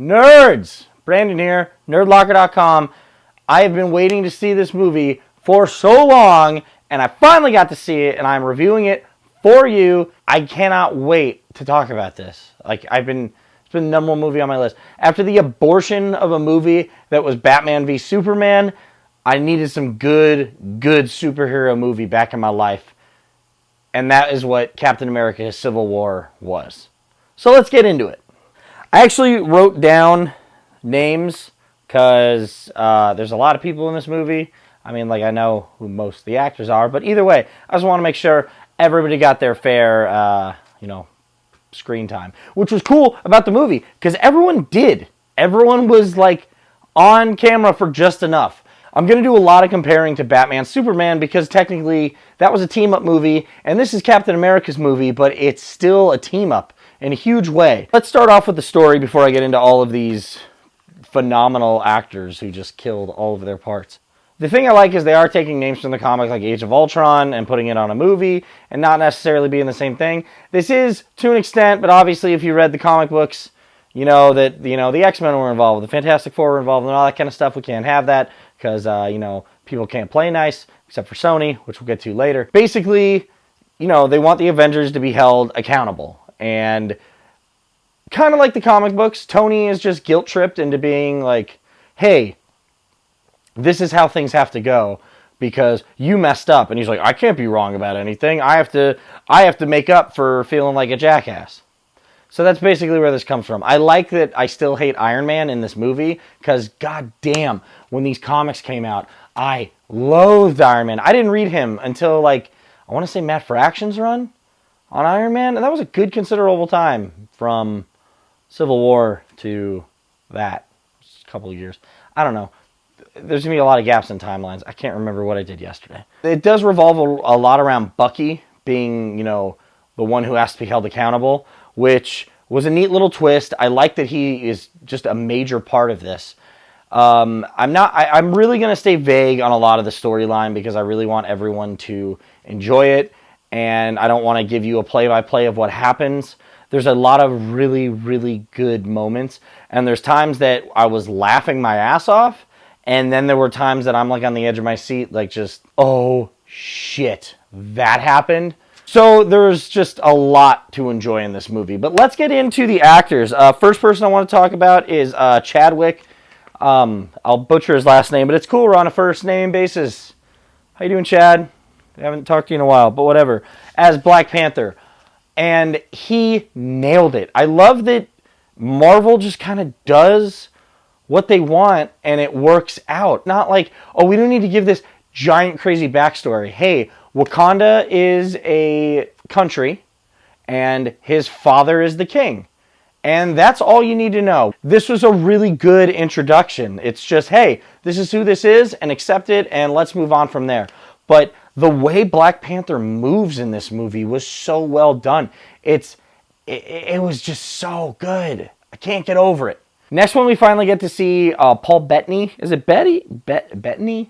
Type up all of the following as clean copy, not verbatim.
Nerds! Brandon here, Nerdlocker.com. I have been waiting to see this movie for so long, and I finally got to see it, and I'm reviewing it for you. I cannot wait to talk about this. It's been the number one movie on my list. After the abortion of a movie that was Batman v Superman, I needed some good superhero movie back in my life. And that is what Captain America Civil War was. So let's get into it. I actually wrote down names because there's a lot of people in this movie. I mean, I know who most of the actors are, but either way, I just want to make sure everybody got their fair, screen time. Which was cool about the movie, because everyone did. Everyone was, on camera for just enough. I'm going to do a lot of comparing to Batman Superman, because technically that was a team-up movie, and this is Captain America's movie, but it's still a team-up in a huge way. Let's start off with the story before I get into all of these phenomenal actors who just killed all of their parts. The thing I like is they are taking names from the comic like Age of Ultron and putting it on a movie and not necessarily being the same thing. This is to an extent, but obviously if you read the comic books, you know that the X-Men were involved, the Fantastic Four were involved, and all that kind of stuff. We can't have that because, people can't play nice, except for Sony, which we'll get to later. Basically, they want the Avengers to be held accountable. And kind of like the comic books, Tony is just guilt-tripped into being like, hey, this is how things have to go because you messed up. And he's like, I can't be wrong about anything. I have to make up for feeling like a jackass. So that's basically where this comes from. I like that I still hate Iron Man in this movie because, goddamn, when these comics came out, I loathed Iron Man. I didn't read him until, I want to say Matt Fraction's run on Iron Man, and that was a good considerable time from Civil War to that. Just a couple of years. I don't know. There's going to be a lot of gaps in timelines. I can't remember what I did yesterday. It does revolve a lot around Bucky being, the one who has to be held accountable, which was a neat little twist. I like that he is just a major part of this. I'm really going to stay vague on a lot of the storyline because I really want everyone to enjoy it, and I don't want to give you a play-by-play of what happens. There's a lot of really, really good moments, and there's times that I was laughing my ass off, and then there were times that I'm on the edge of my seat, oh shit, that happened. So there's just a lot to enjoy in this movie. But let's get into the actors. First person I want to talk about is Chadwick. I'll butcher his last name, but it's cool. We're on a first name basis. How you doing, Chad? I haven't talked to you in a while, but whatever. As Black Panther. And he nailed it. I love that Marvel just kind of does what they want and it works out. Not we don't need to give this giant crazy backstory. Hey, Wakanda is a country and his father is the king. And that's all you need to know. This was a really good introduction. It's just, hey, this is who this is and accept it and let's move on from there. But the way Black Panther moves in this movie was so well done. It was just so good. I can't get over it. Next one we finally get to see Paul Bettany. Is it Bettany?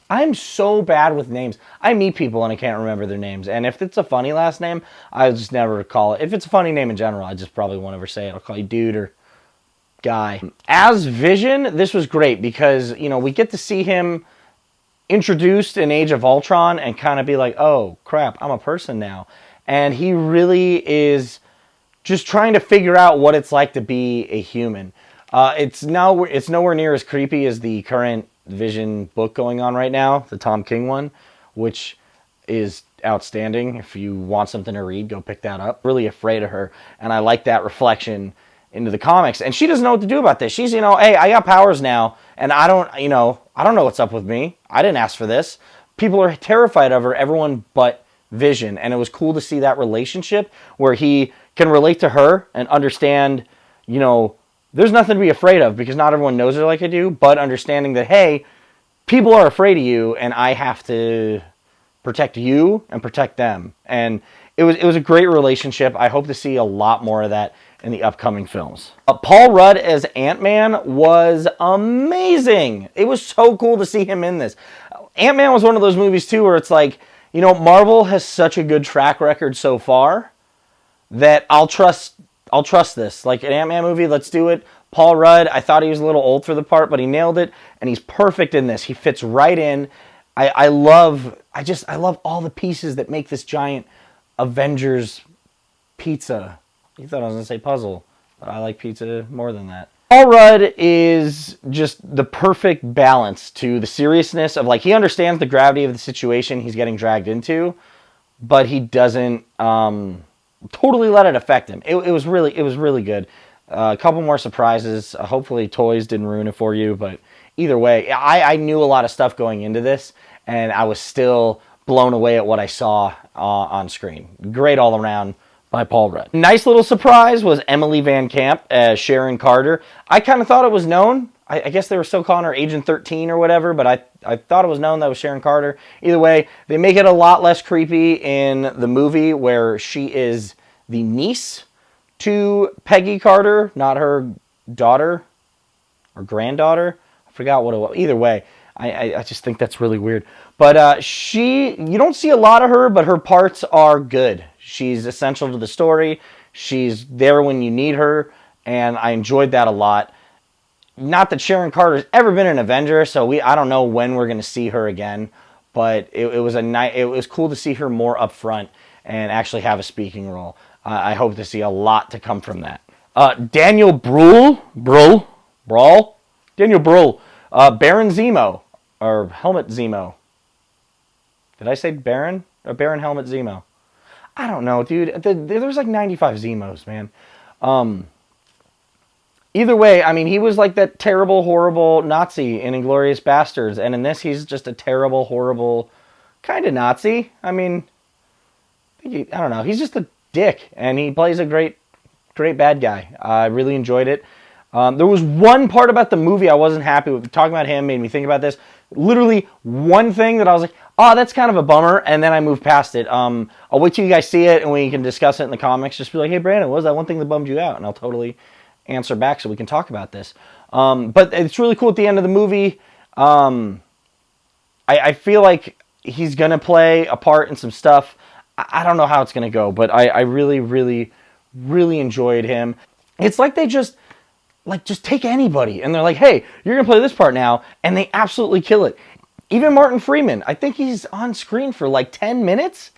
I'm so bad with names. I meet people and I can't remember their names. And if it's a funny last name, I just never call it. If it's a funny name in general, I just probably won't ever say it. I'll call you dude or guy. As Vision, this was great because, we get to see him introduced in Age of Ultron and kind of be like, oh, crap, I'm a person now. And he really is just trying to figure out what it's like to be a human. It's nowhere near as creepy as the current Vision book going on right now, the Tom King one, which is outstanding. If you want something to read, go pick that up. Really afraid of her, and I like that reflection into the comics. And she doesn't know what to do about this. She's, hey, I got powers now, and I don't know what's up with me. I didn't ask for this. People are terrified of her, everyone but Vision, and it was cool to see that relationship where he can relate to her and understand, there's nothing to be afraid of because not everyone knows her like I do, but understanding that, hey, people are afraid of you and I have to protect you and protect them. And it was a great relationship. I hope to see a lot more of that in the upcoming films. Paul Rudd as Ant-Man was amazing. It was so cool to see him in this. Ant-Man was one of those movies too where it's Marvel has such a good track record so far that I'll trust this. Like an Ant-Man movie, let's do it. Paul Rudd, I thought he was a little old for the part, but he nailed it, and he's perfect in this. He fits right in. I love all the pieces that make this giant Avengers pizza. You thought I was going to say puzzle, but I like pizza more than that. Paul Rudd is just the perfect balance to the seriousness of, like, he understands the gravity of the situation he's getting dragged into, but he doesn't totally let it affect him. It was really good. A couple more surprises. Hopefully toys didn't ruin it for you, but either way, I knew a lot of stuff going into this, and I was still blown away at what I saw on screen. Great all around by Paul Rudd. Nice little surprise was Emily Van Camp as Sharon Carter. I kind of thought it was known. I guess they were still calling her Agent 13 or whatever, but I thought it was known that was Sharon Carter. Either way, they make it a lot less creepy in the movie where she is the niece to Peggy Carter, not her daughter or granddaughter. I forgot what it was. Either way, I just think that's really weird. But you don't see a lot of her, but her parts are good. She's essential to the story. She's there when you need her, and I enjoyed that a lot. Not that Sharon Carter's ever been an Avenger, so I don't know when we're going to see her again, but it was cool to see her more up front and actually have a speaking role. I hope to see a lot to come from that. Daniel Brühl, Baron Zemo, or Helmut Zemo. Did I say Baron? Or Baron Helmut Zemo? I don't know, dude. There's like 95 Zemos, man. Either way, I mean, he was like that terrible, horrible Nazi in Inglourious Basterds, and in this, he's just a terrible, horrible kind of Nazi. I mean, I don't know. He's just a dick, and he plays a great bad guy. I really enjoyed it. There was one part about the movie I wasn't happy with. Talking about him made me think about this. Literally one thing that I was like, oh, that's kind of a bummer, and then I moved past it. I'll wait till you guys see it, and we can discuss it in the comics. Just be like, hey, Brandon, what was that one thing that bummed you out? And I'll totally answer back so we can talk about this. But it's really cool at the end of the movie. I feel like he's going to play a part in some stuff. I don't know how it's going to go, but I really, really, really enjoyed him. It's like they just take anybody, and they're like, hey, you're going to play this part now, and they absolutely kill it. Even Martin Freeman, I think he's on screen for like 10 minutes,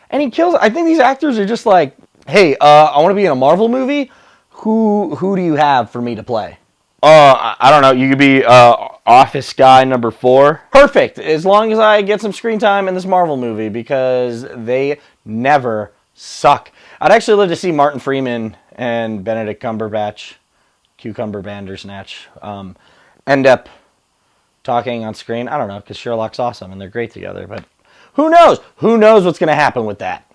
and he kills it. I think these actors are just like, hey, I want to be in a Marvel movie. Who do you have for me to play? I don't know. You could be Office Guy number 4. Perfect. As long as I get some screen time in this Marvel movie, because they never suck. I'd actually love to see Martin Freeman and Benedict Cumberbatch, Cucumber Bandersnatch, end up talking on screen. I don't know, because Sherlock's awesome and they're great together. But who knows? Who knows what's going to happen with that?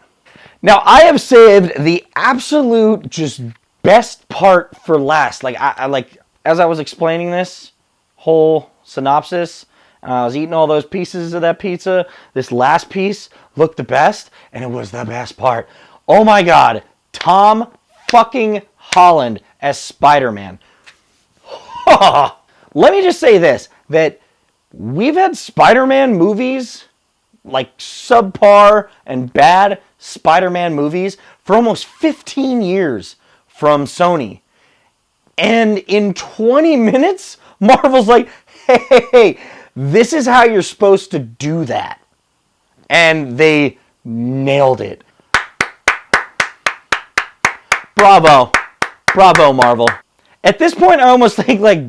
Now, I have saved the absolute just best part for last. Like, I like, as I was explaining this whole synopsis, and I was eating all those pieces of that pizza, this last piece looked the best, and it was the best part. Oh my God, Tom fucking Holland as Spider-Man. Let me just say this, that we've had Spider-Man movies, like subpar and bad Spider-Man movies, for almost 15 years from Sony. And in 20 minutes, Marvel's like, hey, this is how you're supposed to do that. And they nailed it. Bravo. Bravo, Marvel. At this point, I almost think like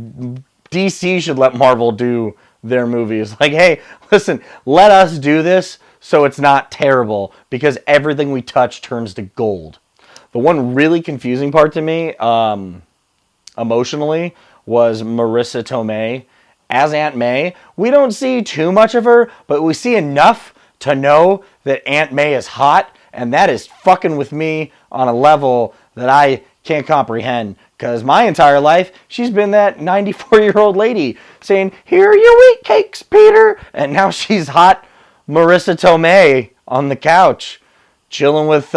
DC should let Marvel do their movies. Like, hey, listen, let us do this so it's not terrible, because everything we touch turns to gold. The one really confusing part to me, emotionally, was Marissa Tomei as Aunt May. We don't see too much of her, but we see enough to know that Aunt May is hot, and that is fucking with me on a level that I can't comprehend. Because my entire life, she's been that 94-year-old lady saying, here are your wheat cakes, Peter. And now she's hot Marissa Tomei on the couch, chilling with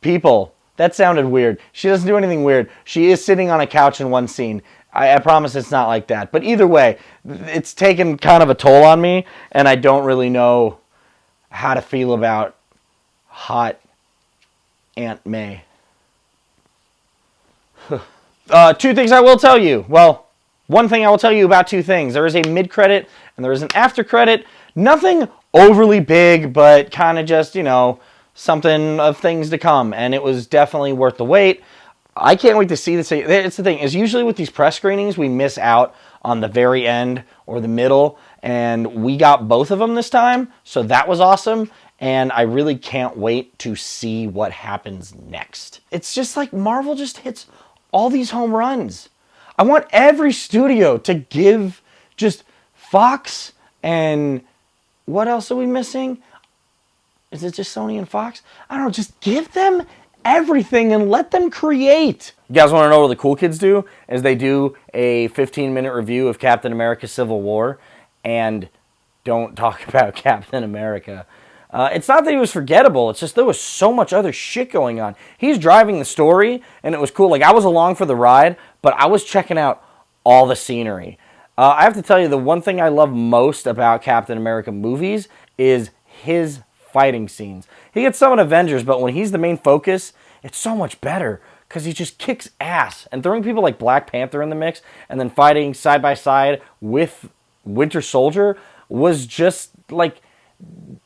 people. That sounded weird. She doesn't do anything weird. She is sitting on a couch in one scene. I promise it's not like that. But either way, it's taken kind of a toll on me, and I don't really know how to feel about hot Aunt May. Two things I will tell you. Well, one thing I will tell you about two things. There is a mid-credit and there is an after-credit. Nothing overly big, but kind of just, something of things to come. And it was definitely worth the wait. I can't wait to see this. It's the thing, is usually with these press screenings, we miss out on the very end or the middle. And we got both of them this time. So that was awesome. And I really can't wait to see what happens next. It's just like Marvel just hits all these home runs. I want every studio to give just Fox and what else are we missing? Is it just Sony and Fox? I don't know, just give them everything and let them create. You guys want to know what the cool kids do? Is they do a 15-minute review of Captain America Civil War and don't talk about Captain America. It's not that he was forgettable. It's just there was so much other shit going on. He's driving the story, and it was cool. Like, I was along for the ride, but I was checking out all the scenery. I have to tell you, the one thing I love most about Captain America movies is his fighting scenes. He gets some in Avengers, but when he's the main focus, it's so much better because he just kicks ass. And throwing people like Black Panther in the mix and then fighting side by side with Winter Soldier was just like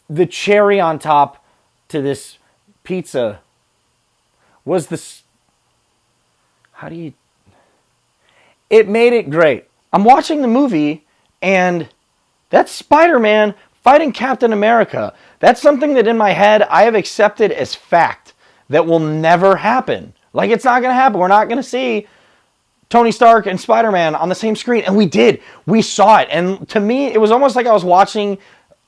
the cherry on top to this pizza. Was this... It made it great. I'm watching the movie, and that's Spider-Man fighting Captain America. That's something that in my head I have accepted as fact that will never happen. Like, it's not going to happen. We're not going to see Tony Stark and Spider-Man on the same screen. And we did. We saw it. And to me, it was almost like I was watching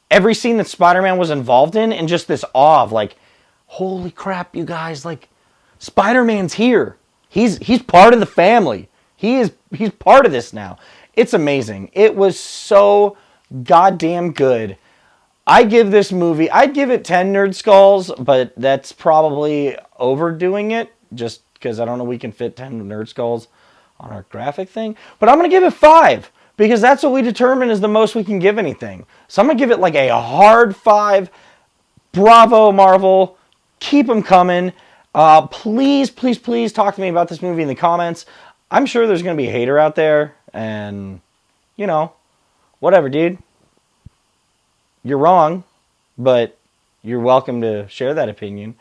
every scene that Spider-Man was involved in just this awe of like, holy crap, you guys, like, Spider-Man's here. He's part of the family. He's part of this now. It's amazing. It was so goddamn good. I'd give it 10 Nerd Skulls, but that's probably overdoing it just because I don't know we can fit 10 Nerd Skulls on our graphic thing. But I'm going to give it 5 because that's what we determine is the most we can give anything. So I'm going to give it like a hard 5. Bravo, Marvel. Keep them coming. Please, please, please talk to me about this movie in the comments. I'm sure there's going to be a hater out there, and, whatever, dude. You're wrong, but you're welcome to share that opinion.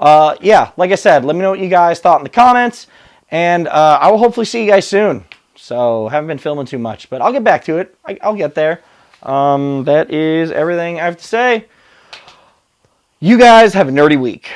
Yeah, like I said, let me know what you guys thought in the comments, and I will hopefully see you guys soon. So, haven't been filming too much, but I'll get back to it. I'll get there. That is everything I have to say. You guys have a nerdy week.